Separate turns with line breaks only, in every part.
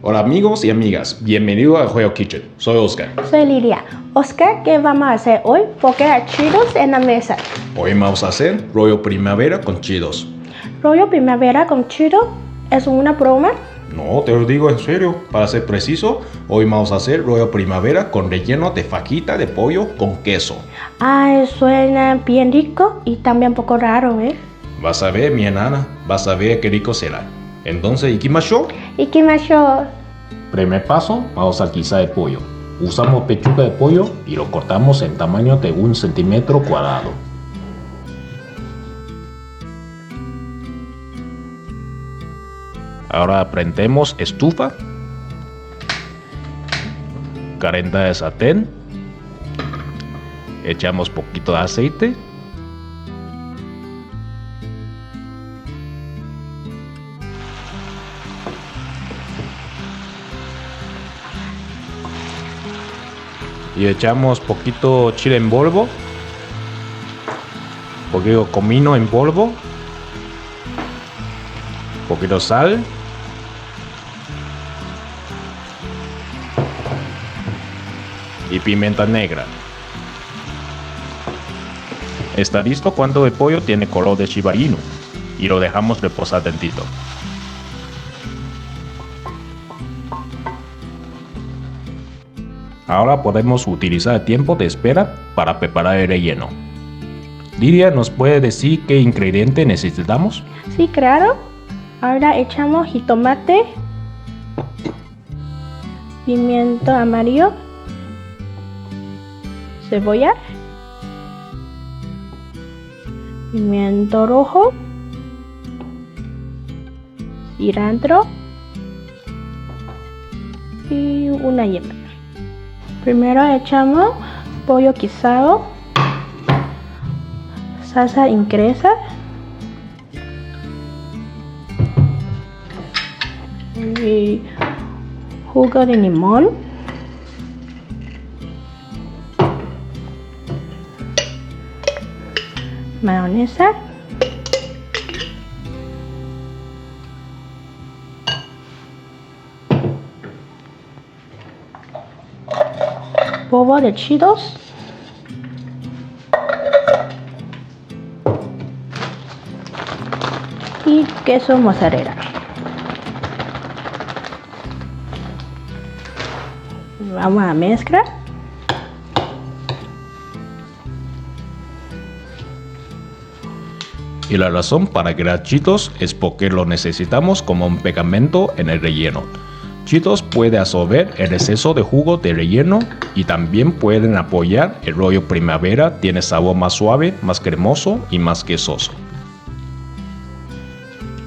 Hola amigos y amigas, bienvenido a Joyo Kitchen. Soy Oscar.
Soy Lidia. Oscar, ¿qué vamos a hacer hoy? Porque hay chidos en la mesa.
Hoy vamos a hacer rollo primavera con chidos.
¿Rollo primavera con chido? ¿Es una broma?
No, te lo digo en serio. Para ser preciso, hoy vamos a hacer rollo primavera con relleno de fajita de pollo con queso.
Ay, suena bien rico y también un poco raro, ¿eh?
Vas a ver, mi enana, vas a ver qué rico será. Entonces, ¿ikimasho?
¿Y qué más yo?
Primer paso, vamos a guisar el pollo. Usamos pechuga de pollo y lo cortamos en tamaño de 1 centímetro cuadrado. Ahora prendemos estufa, calenta el sartén, echamos poquito de aceite, y echamos poquito chile en polvo, poquito comino en polvo, poquito sal, y pimienta negra. Está listo cuando el pollo tiene color de Shiba Inu y lo dejamos reposar tantito. Ahora podemos utilizar el tiempo de espera para preparar el relleno. Lidia, ¿nos puede decir qué ingrediente necesitamos?
Sí, claro. Ahora echamos jitomate, pimiento amarillo, cebolla, pimiento rojo, cilantro y una yema. Primero echamos pollo guisado, salsa inglesa, y jugo de limón, mayonesa, polvo de chidos y queso mozzarella. Vamos a mezclar.
Y la razón para crear Cheetos es porque lo necesitamos como un pegamento en el relleno. Cheetos puede absorber el exceso de jugo de relleno y también pueden apoyar el rollo primavera, tiene sabor más suave, más cremoso y más quesoso.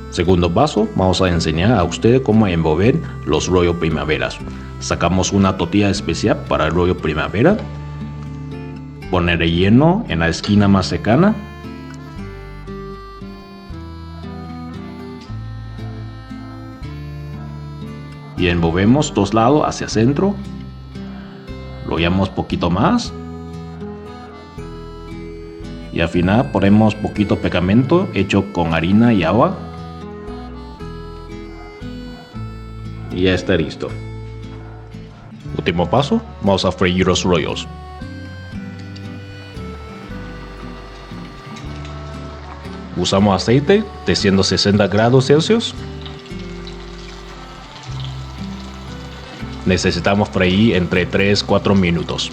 Segundo paso, vamos a enseñar a ustedes cómo envolver los rollos primaveras. Sacamos una tortilla especial para el rollo primavera, pon el relleno en la esquina más cercana, y envolvemos dos lados hacia el centro, lo llevamos poquito más y al final ponemos poquito pegamento hecho con harina y agua y ya está listo. Último paso, vamos a freír los rollos. Usamos aceite de 160 grados Celsius. Necesitamos freír entre 3-4 minutos.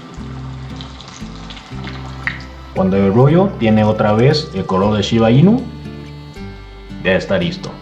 Cuando el rollo tiene otra vez el color de Shiba Inu, ya está listo.